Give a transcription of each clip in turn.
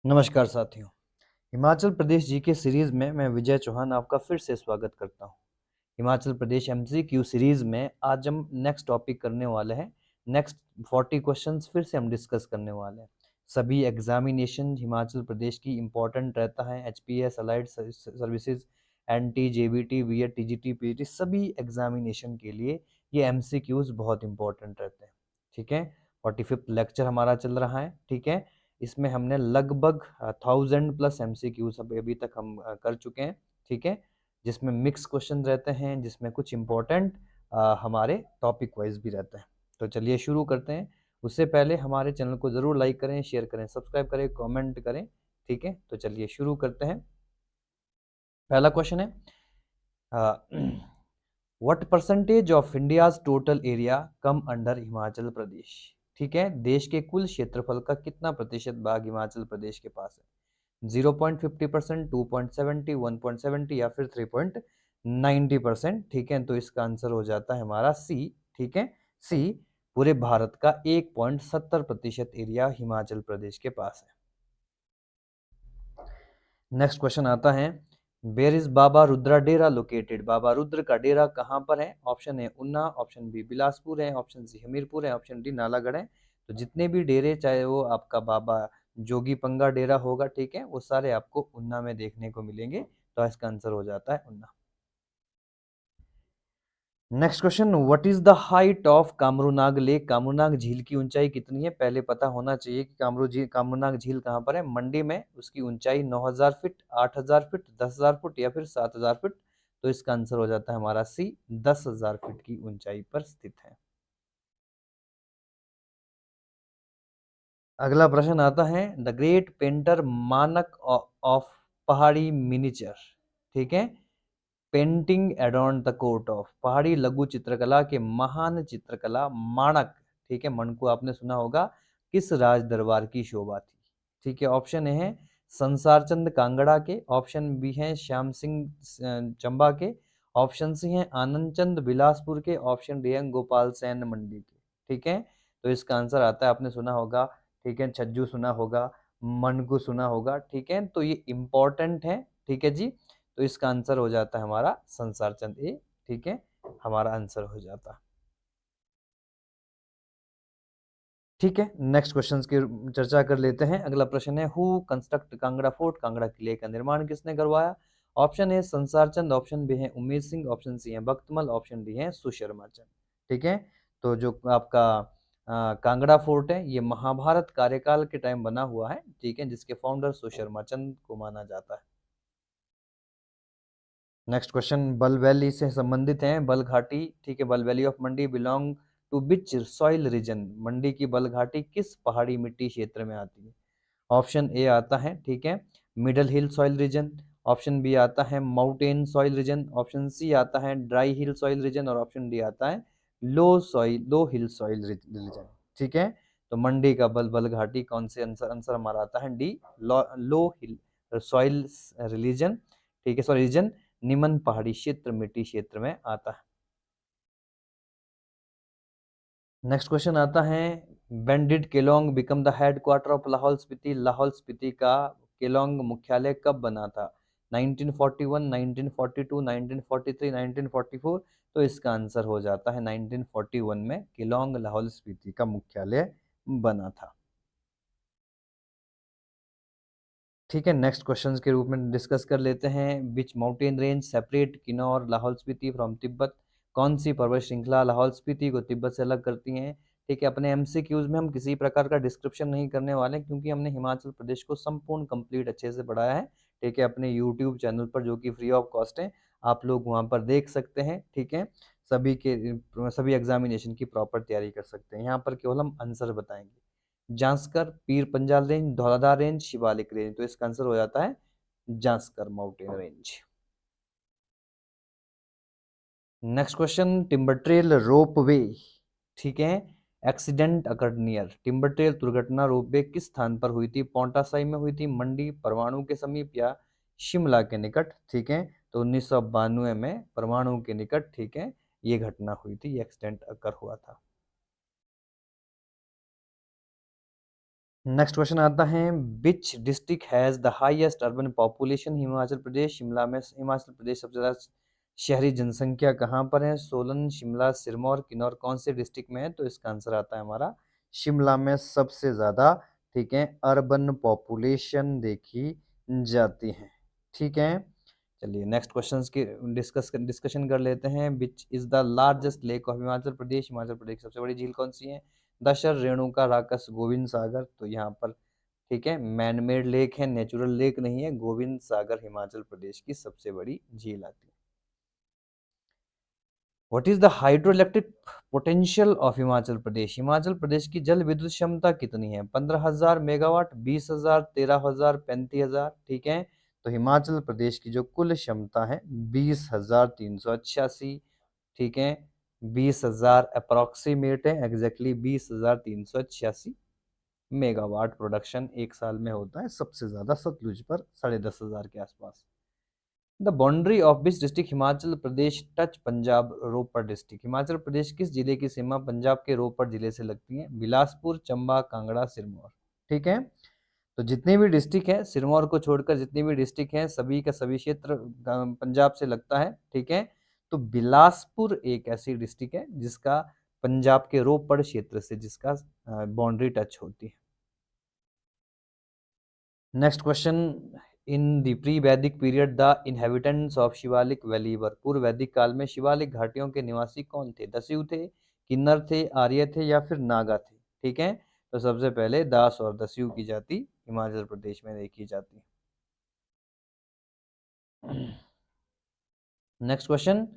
नमस्कार साथियों। Himachal Pradesh GK series में मैं विजय चौहान आपका फिर से स्वागत करता हूं। हिमाचल प्रदेश एमसीक्यू सीरीज में आज हम नेक्स्ट टॉपिक करने वाले हैं। नेक्स्ट 40 क्वेश्चंस फिर से हम डिस्कस करने वाले हैं। सभी एग्जामिनेशन हिमाचल प्रदेश की इम्पोर्टेंट रहता है। HPS, allied services, NT, JBT, BEd, TGT, PGT सभी एग्जामिनेशन के लिए ये एमसीक्यूज बहुत इंपॉर्टेंट रहते हैं। ठीक है, 45th लेक्चर हमारा चल रहा है। ठीक है, इसमें हमने लगभग 1000+ एमसीक्यूज अभी तक हम कर चुके हैं। ठीक है, जिसमें मिक्स क्वेश्चन रहते हैं, जिसमें कुछ इंपॉर्टेंट हमारे टॉपिक वाइज भी रहते हैं। तो चलिए शुरू करते हैं। उससे पहले हमारे चैनल को ज़रूर लाइक करें, शेयर करें, सब्सक्राइब करें, कमेंट करें। ठीक है, तो चलिए शुरू करते हैं। पहला क्वेश्चन है, what percentage of India's total area come under Himachal Pradesh. ठीक है, देश के कुल क्षेत्रफल का कितना प्रतिशत भाग हिमाचल प्रदेश के पास है? 0.50%, 2.70, 1.70 या फिर 3.90%। ठीक है, तो इसका आंसर हो जाता है हमारा सी। ठीक है, सी। पूरे भारत का 1.70% एरिया हिमाचल प्रदेश के पास है। नेक्स्ट क्वेश्चन आता है, where is Baba Rudra Dera located. Baba Rudra का डेरा कहाँ पर है? Option A Una, option B Bilaspur है, ऑप्शन सी हमीरपुर है, ऑप्शन डी नालागढ़ है। तो जितने भी डेरे, चाहे वो आपका बाबा जोगी पंगा डेरा होगा, ठीक है, वो सारे आपको ऊना में देखने को मिलेंगे। तो इसका आंसर हो जाता है Una. Next question, what is the height of Kamrunag lake. Kamrunag झील की ऊंचाई कितनी है? पहले पता होना चाहिए कि कामरूनाग झील कहाँ पर है। मंडी में। उसकी ऊंचाई 9000 फीट, 8000 फीट, 10000 फुट या फिर 7000 फीट। तो इसका आंसर हो जाता है हमारा सी, 10000 फीट की ऊंचाई पर स्थित है। अगला प्रश्न आता है, द ग्रेट पेंटर मानक ऑफ पहाड़ी मिनिचर। ठीक है, पेंटिंग एडॉर्न द कोर्ट ऑफ। पहाड़ी लघु चित्रकला के महान चित्रकला माणक, ठीक है, मन को आपने सुना होगा, किस राज दरबार की शोभा थी? ठीक है, ऑप्शन ए है संसार चंद कांगड़ा के, ऑप्शन बी है श्याम सिंह चंबा के, ऑप्शन सी है आनंद चंद बिलासपुर के, ऑप्शन डी है गोपाल सैन मंडी के। ठीक है, तो इसका आंसर आता है, आपने सुना होगा, ठीक है, छज्जू सुना होगा, मन को सुना होगा। ठीक है, तो ये इंपॉर्टेंट है। ठीक है जी, तो इसका आंसर हो जाता है हमारा संसार चंद ए। ठीक है, हमारा आंसर हो जाता है। ठीक है, नेक्स्ट क्वेश्चंस की चर्चा कर लेते हैं। अगला प्रश्न है, who construct Kangra fort. Kangra किले का निर्माण किसने करवाया? ऑप्शन ए संसार चंद, ऑप्शन बी है उमेश सिंह, ऑप्शन सी है बख्तमल, ऑप्शन डी है सुशर्मा चंद। ठीक है, तो जो आपका कांगड़ा फोर्ट है, ये महाभारत कार्यकाल के टाइम बना हुआ है। ठीक है, जिसके फाउंडर सुशर्मा चंद को माना जाता है। नेक्स्ट क्वेश्चन बल वैली से संबंधित है। बल घाटी, ठीक है, Bal valley of Mandi belong to which soil region. Mandi की बल घाटी किस पहाड़ी मिट्टी क्षेत्र में आती है? ऑप्शन ए आता है, ठीक है, middle hill soil region, option B आता है mountain soil region, option C आता है ड्राई हिल सॉइल रीजन और ऑप्शन डी आता है लो हिल सॉइल रीजन। ठीक है, तो मंडी का बल घाटी कौन से आंसर आंसर हमारा आता है डी, लो हिल सॉइल रिलीजन। ठीक है, सॉरी रीजन, निम्न पहाड़ी क्षेत्र मिट्टी क्षेत्र में आता है। नेक्स्ट क्वेश्चन आता है, when did Kelong become the headquarter of Lahaul Spiti. Lahaul Spiti का केलोंग मुख्यालय कब बना था? 1941, 1942, 1943, 1944। तो इसका आंसर हो जाता है 1941 में केलोंग लाहौल स्पीति का मुख्यालय बना था। ठीक है, नेक्स्ट क्वेश्चंस के रूप में डिस्कस कर लेते हैं। Which mountain range separate Kinnaur Lahaul Spiti from Tibet. कौन सी पर्वत श्रृंखला लाहौल स्पीति को तिब्बत से अलग करती हैं? ठीक है, अपने एमसीक्यूज में हम किसी प्रकार का डिस्क्रिप्शन नहीं करने वाले, क्योंकि हमने हिमाचल प्रदेश को संपूर्ण कंप्लीट अच्छे से पढ़ाया है। ठीक है, अपने यूट्यूब चैनल पर, जो कि फ्री ऑफ कॉस्ट है, आप लोग वहाँ पर देख सकते हैं। ठीक है, सभी एग्जामिनेशन की प्रॉपर तैयारी कर सकते हैं। यहाँ पर केवल हम आंसर बताएंगे। Zanskar, Pir Panjal range, Dhauladhar range, Shivalik range. तो इसका आंसर हो जाता है Zanskar mountain range. Next question, timber trail rope way, ठीक है, accident occurred near. Timber trail दुर्घटना रोप वे किस स्थान पर हुई थी? पोंटा साहिब में हुई थी, मंडी, परवाणु के समीप या शिमला के निकट। ठीक है, तो 1992 में परवाणु के निकट, ठीक है, ये घटना हुई थी, एक्सीडेंट अकर हुआ था। नेक्स्ट क्वेश्चन आता है, which district has the highest urban population? Himachal Pradesh. Shimla में हिमाचल प्रदेश सबसे ज्यादा शहरी जनसंख्या कहाँ पर है? सोलन, शिमला, सिरमौर, किन्नौर कौन से डिस्ट्रिक्ट में है? तो इसका आंसर आता है हमारा शिमला में सबसे ज्यादा, ठीक है, अर्बन पॉपुलेशन देखी जाती है, ठीक है। चलिए नेक्स्ट क्वेश्चंस की डिस्कशन कर लेते हैं। Which is the largest lake of Himachal Pradesh? Himachal Pradesh की सबसे बड़ी झील कौन सी है? दशर, रेणुका, राकस, गोविंद सागर। तो यहाँ पर, ठीक है, मैन मेड लेक है, नेचुरल लेक नहीं है। गोविंद सागर हिमाचल प्रदेश की सबसे बड़ी झील आती है। What is the hydro electric potential of Himachal Pradesh? Himachal Pradesh की जल विद्युत क्षमता कितनी है? 15,000 मेगावाट, 20,000, 13,000, 35,000, ठीक है। तो हिमाचल प्रदेश की जो कुल क्षमता है 20,386, ठीक है, 20,000 अप्रोक्सीमेट है, एग्जैक्टली 20,386 मेगावाट प्रोडक्शन एक साल में होता है, सबसे ज्यादा सतलुज पर 10,500 के आसपास। The boundary of which district? Himachal Pradesh touch Punjab Ropar district. Himachal Pradesh किस जिले की सीमा पंजाब के रोपड़ जिले से लगती है? बिलासपुर, चंबा, कांगड़ा, सिरमौर, ठीक है। तो जितने भी डिस्ट्रिक्ट है, सिरमौर को छोड़कर जितने भी डिस्ट्रिक्ट हैं, सभी का सभी क्षेत्र पंजाब से लगता है, ठीक है। तो बिलासपुर एक ऐसी डिस्ट्रिक्ट है जिसका पंजाब के रोपड़ क्षेत्र से जिसका बाउंड्री टच होती है। Next question, in the pre Vedic period the inhabitants of Shivalik valley were? पूर्व वैदिक काल में शिवालिक घाटियों के निवासी कौन थे? दस्यु थे, किन्नर थे, आर्य थे या फिर नागा थे, ठीक है। तो सबसे पहले दास और दस्यु की जाति हिमाचल प्रदेश में देखी जाती है। नेक्स्ट क्वेश्चन,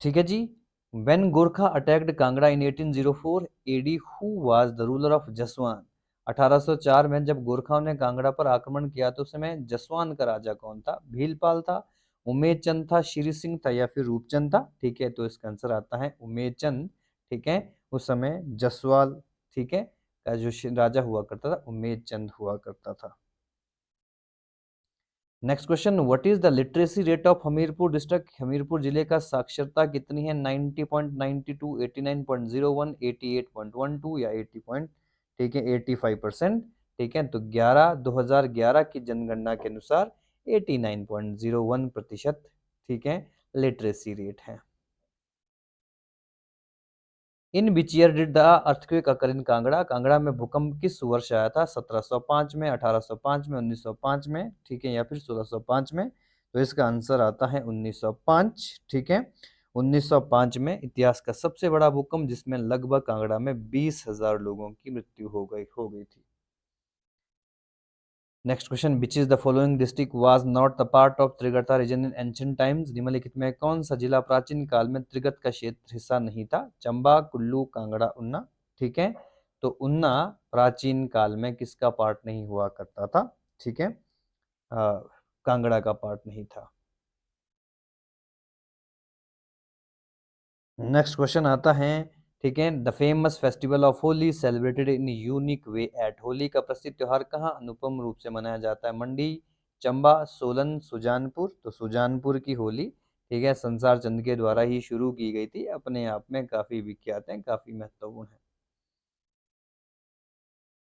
ठीक है जी। When Gorkha attacked Kangra in 1804 AD, who was the ruler of Jaswan? 1804 में जब गोरखाओं ने कांगड़ा पर आक्रमण किया तो उस समय जसवान का राजा कौन था? भीलपाल था, उमेद चंद था, श्री सिंह था या फिर रूपचंद था, ठीक है। तो इसका आंसर आता है उमेद चंद, ठीक है। उस समय जसवाल, ठीक है, का जो राजा हुआ करता था उमेद चंद हुआ करता था। Next question, what is the literacy rate of Hamirpur district? Hamirpur जिले का साक्षरता कितनी है? 90.92, 89.01, 88.12 या 80 पॉइंट, ठीक है, 85%, ठीक है। तो 2011 की जनगणना के अनुसार 89.01%, ठीक है, लिटरेसी रेट है। In which year did the earthquake occur in Kangra? Kangra में भूकंप किस वर्ष आया था? 1705 में, 1805 में, 1905 में, ठीक है, या फिर 1605 में? तो इसका आंसर आता है 1905, ठीक है। 1905 में इतिहास का सबसे बड़ा भूकंप जिसमें लगभग कांगड़ा में 20,000 लोगों की मृत्यु हो गई थी। Next question, which is the following district was not the part of Trigarta region in ancient times? निम्नलिखित में कौन सा जिला प्राचीन काल में त्रिगत का क्षेत्र हिस्सा नहीं था? चंबा, कुल्लू, कांगड़ा, उन्ना, ठीक है। तो उन्ना प्राचीन काल में किसका पार्ट नहीं हुआ करता था? ठीक है, कांगड़ा का पार्ट नहीं था। नेक्स्ट क्वेश्चन आता है, ठीक है, the famous festival of Holi celebrated in unique way at? Holi का प्रसिद्ध त्योहार कहाँ अनुपम रूप से मनाया जाता है? मंडी, चंबा, सोलन, सुजानपुर। तो सुजानपुर की होली, ठीक है, संसार चंद के द्वारा ही शुरू की गई थी, अपने आप में काफी विख्यात है, काफी महत्वपूर्ण है।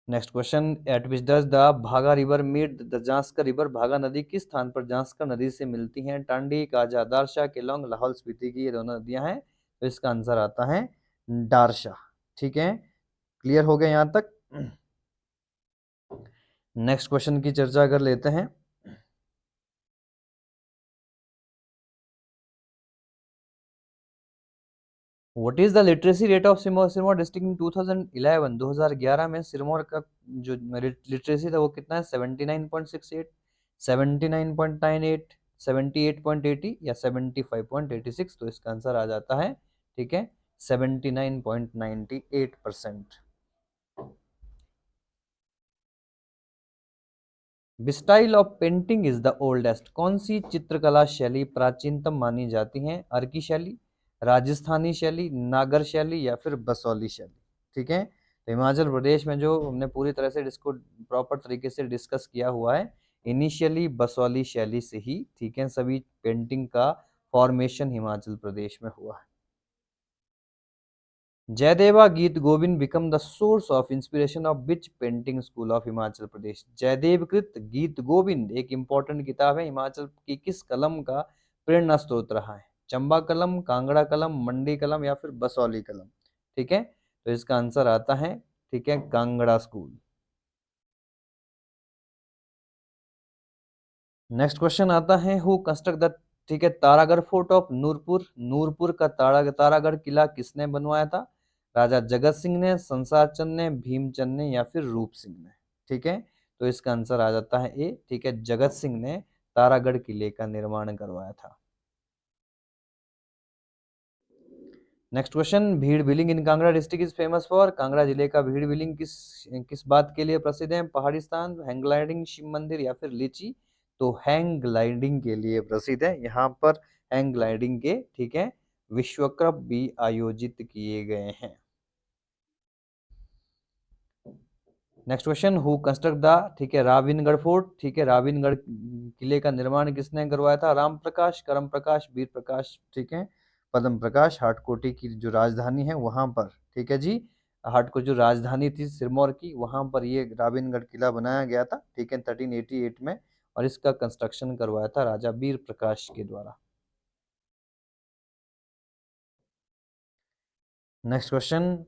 Next question, at which does the Bhaga river meet the Zanskar river? Bhaga नदी किस स्थान पर जांस्कर नदी से मिलती हैं? टांडी, काजा, दारशा, केलोंग, लाहौल स्पीति की ये दोनों नदियां हैं। तो इसका आंसर आता है दारशा, ठीक है। क्लियर हो गया यहाँ तक? नेक्स्ट क्वेश्चन की चर्चा कर लेते हैं। What is the literacy rate of Sirmaur? Sirmaur district in 2011, 2011 में सिरमौर का जो लिटरेसी था वो कितना है? 79.68, 79.98, 78.80 या 75.86? तो इसका आंसर आ जाता है, ठीक है, 79.98%। Style of painting is the oldest? कौन सी चित्रकला शैली प्राचीनतम मानी जाती है? अर्की शैली, राजस्थानी शैली, नागर शैली या फिर बसौली शैली, ठीक है। तो हिमाचल प्रदेश में जो हमने पूरी तरह से इसको प्रॉपर तरीके से डिस्कस किया हुआ है, इनिशियली बसौली शैली से ही, ठीक है, सभी पेंटिंग का फॉर्मेशन हिमाचल प्रदेश में हुआ है। Jayadeva Gita Govinda become the source of inspiration of which painting school of Himachal Pradesh. Jayadev कृत गीत गोविंद एक इंपॉर्टेंट किताब है, हिमाचल की किस कलम का प्रेरणा स्रोत रहा है? चंबा कलम, कांगड़ा कलम, मंडी कलम या फिर बसौली कलम? ठीक है, तो इसका आंसर आता है, ठीक है, कांगड़ा स्कूल। नेक्स्ट क्वेश्चन आता है, हु कंस्ट्रक्ट द, ठीक है, तारागढ़ फोर्ट ऑफ नूरपुर। नूरपुर का तारागढ़ किला किसने बनवाया था? राजा जगत सिंह ने, संसार चंद ने, भीमचंद ने या फिर रूप सिंह ने? ठीक है, तो इसका आंसर आ जाता है ए, ठीक है, जगत सिंह ने तारागढ़ किले का निर्माण करवाया था। नेक्स्ट क्वेश्चन, भीड़ billing in Kangra district is famous for. Kangra जिले का भीड़ बिलिंग किस किस बात के लिए प्रसिद्ध है? पहाड़ी स्थान, हैंग ग्लाइडिंग, शिव मंदिर या फिर लीची? तो हैंग ग्लाइडिंग के लिए प्रसिद्ध है। यहाँ पर हैंग ग्लाइडिंग के, ठीक है, विश्व कप भी आयोजित किए गए हैं। Next question, who construct the, ठीक है, राविनगढ़ फोर्ट। ठीक है, राविनगढ़ किले का निर्माण किसने करवाया था? राम प्रकाश, करम प्रकाश, वीर प्रकाश, ठीक है, पद्म प्रकाश। हाटकोटी की जो राजधानी है वहां पर, ठीक है जी, हाटकोट जो राजधानी थी सिरमौर की, वहां पर ये राविनगढ़ किला बनाया गया था, ठीक है, 1388 में, और इसका कंस्ट्रक्शन करवाया था राजा वीर प्रकाश के द्वारा। Next question,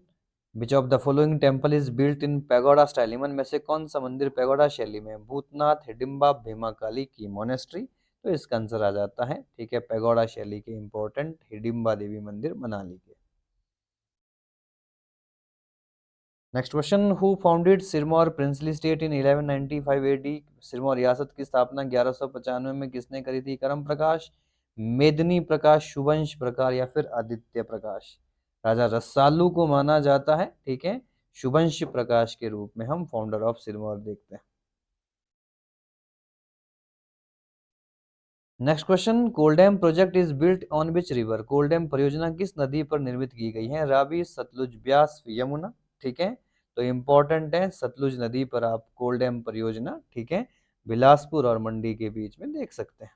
which of the following temple is built in pagoda style. निम्न में से कौन सा मंदिर पैगोडा शैली में? भूतनाथ, हिडिंबा, भीमाकाली की मोनेस्ट्री? तो इसका आंसर आ जाता है, ठीक है, पैगोडा शैली के इंपॉर्टेंट हिडिंबा देवी मंदिर मनाली के। Next question, who founded Sirmaur princely state in 1195 AD. Sirmaur रियासत की स्थापना 1195 में किसने करी थी? करम प्रकाश, मेदिनी प्रकाश, शुभंश प्रकार या फिर आदित्य प्रकाश? राजा रसालू को माना जाता है, ठीक है, शुभंश प्रकाश के रूप में हम फाउंडर ऑफ सिरमौर देखते हैं। Next question, Koldam project is built on which river. Koldam परियोजना किस नदी पर निर्मित की गई है? रावी, सतलुज, ब्यास, यमुना? ठीक है, तो इंपॉर्टेंट है सतलुज नदी पर आप कोलडैम परियोजना, ठीक है, बिलासपुर और मंडी के बीच में देख सकते हैं।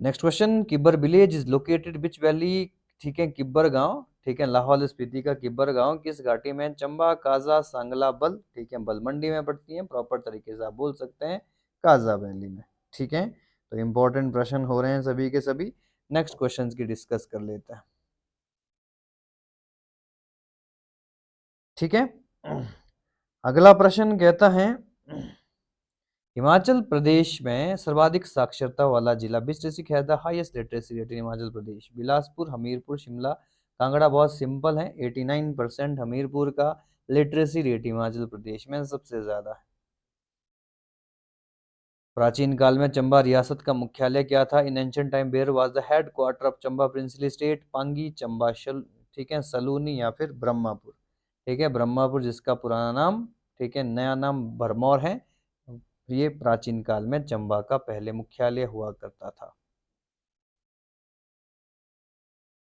Next question, Kibber village is located which valley. ठीक है, किब्बर गांव, ठीक है, लाहौल स्पीति का किब्बर गांव किस घाटी में? चंबा, काजा, सांगला, बल? ठीक है, बल मंडी में पड़ती है, प्रॉपर तरीके से आप बोल सकते हैं काजा वैली में। ठीक है, तो इंपॉर्टेंट प्रश्न हो रहे हैं सभी के सभी। नेक्स्ट क्वेश्चन की डिस्कस कर लेते हैं। ठीक है, अगला प्रश्न कहता है, हिमाचल प्रदेश में सर्वाधिक साक्षरता वाला जिला, which district has the highest literacy rate in Himachal Pradesh? Bilaspur, Hamirpur, Shimla? Kangra बहुत सिंपल है, 89% हमीरपुर का लिटरेसी रेट हिमाचल प्रदेश में सबसे ज्यादा है। प्राचीन काल में चंबा रियासत का मुख्यालय क्या था? In ancient time where was the head quarter of Chamba princely state? Pangi, Chamba शल, ठीक है, सलूनी या फिर ब्रह्मापुर? ठीक है, ब्रह्मापुर जिसका पुराना नाम, ठीक है, नया नाम भरमौर है। ये प्राचीन काल में चंबा का पहले मुख्यालय हुआ करता था।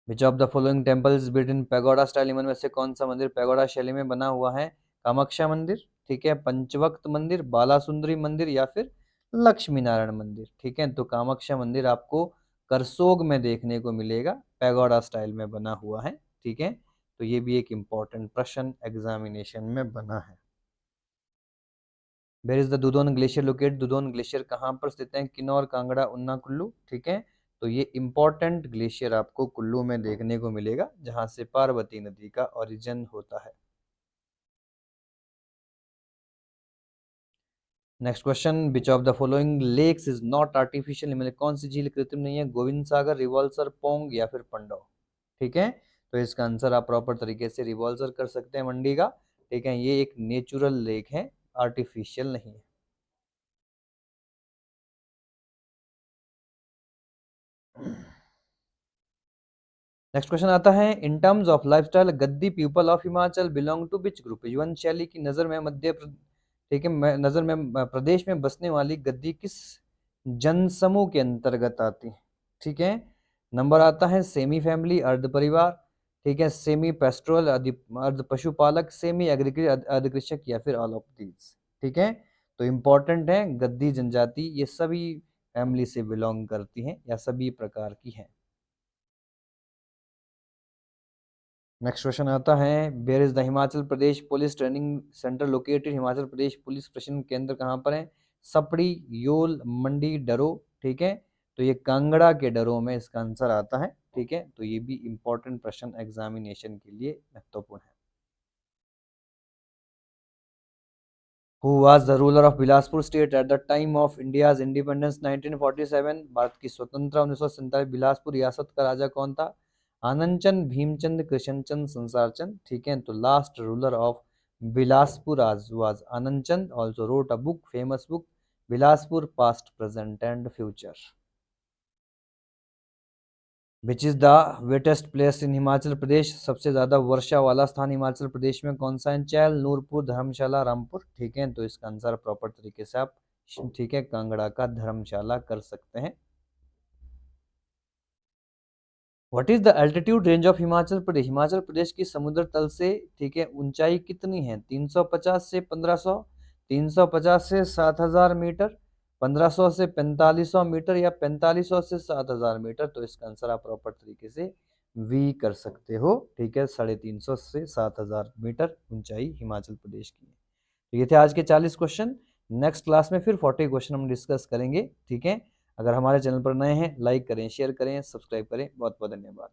विच of the following temple is built in pagoda style. इनमें में से कौन सा मंदिर पैगोडा शैली में बना हुआ है? कामाख्या मंदिर, ठीक है, पंचवक्त मंदिर, बालासुंदरी मंदिर या फिर लक्ष्मी नारायण मंदिर? ठीक है, तो कामाख्या मंदिर आपको करसोग में देखने को मिलेगा, पैगोडा स्टाइल में बना हुआ है। ठीक है, तो ये भी एक इंपॉर्टेंट प्रश्न एग्जामिनेशन में बना है। Where is the Dudhon glacier locate. Dudhon glacier कहाँ पर स्थित है? किन्नौर, कांगड़ा, उन्ना, कुल्लू? ठीक है, तो ये इंपॉर्टेंट ग्लेशियर आपको कुल्लू में देखने को मिलेगा, जहां से पार्वती नदी का ओरिजिन होता है। Next question, which of the following lakes is not artificial. इनमें कौन सी झील कृत्रिम नहीं है? गोविंद सागर, रिवॉल्सर, पोंग या फिर पंडव? ठीक है, तो इसका आंसर आप प्रॉपर तरीके से रिवॉल्सर कर सकते हैं मंडी का। ठीक है, ये एक नेचुरल लेक है, आर्टिफिशियल नहीं है। नेक्स्ट क्वेश्चन आता है, in terms of lifestyle Gaddi people of Himachal belong to which group. यवन शैली की नजर में ठीक है, नजर में प्रदेश में बसने वाली गद्दी किस जनसमूह के अंतर्गत आती है? ठीक है, नंबर आता है सेमी फैमिली, अर्ध परिवार, ठीक है, सेमी पेस्ट्रोल, अर्ध पशुपालक, सेमी अर्ध कृषक या फिर ऑल ऑफ दीज? ठीक है, तो इंपॉर्टेंट है गद्दी जनजाति, ये सभी फैमिली से बिलोंग करती हैं या सभी प्रकार की हैं। नेक्स्ट क्वेश्चन आता है, where is the Himachal Pradesh police training centre located? Himachal Pradesh police प्रशिक्षण केंद्र कहाँ पर है? सपड़ी, योल, मंडी, डरो। ठीक है, तो ये कांगड़ा के डरो में इसका आंसर आता है। ठीक है, तो ये भी इंपॉर्टेंट प्रश्न एग्जामिनेशन के लिए महत्वपूर्ण है। Who was the ruler of Bilaspur state at the time of India's independence 1947? Bharat की स्वतंत्रता 1947 बिलासपुर रियासत का राजा कौन था? आनंदचंद, भीमचंद, कृष्णचंद, संसारचंद। ठीक है, तो लास्ट रूलर ऑफ बिलासपुर आज was Anandchand, also wrote a book, famous book, Bilaspur past present and future. Which is the wettest place in Himachal Pradesh? सबसे ज्यादा वर्षा वाला स्थान हिमाचल प्रदेश में कौन सा है? चैल, नूरपुर, धर्मशाला, रामपुर। ठीक है, तो इसका आंसर प्रॉपर तरीके से आप ठीक है कांगड़ा का धर्मशाला कर सकते हैं। What is the altitude range of Himachal Pradesh? Himachal Pradesh की समुद्र तल से ठीक है ऊंचाई कितनी है? 350 से 1500, 350 से 7000 मीटर, 1500 से 4500 मीटर, या 4500 से 7000 मीटर। तो इसका आंसर आप प्रॉपर तरीके से वी कर सकते हो। ठीक है, 350 से 7000 मीटर ऊंचाई हिमाचल प्रदेश की है। तो ये थे आज के 40 क्वेश्चन। नेक्स्ट क्लास में फिर 40 क्वेश्चन हम डिस्कस करेंगे। ठीक है, अगर हमारे चैनल पर नए हैं लाइक करें, शेयर करें, सब्सक्राइब करें। बहुत बहुत धन्यवाद।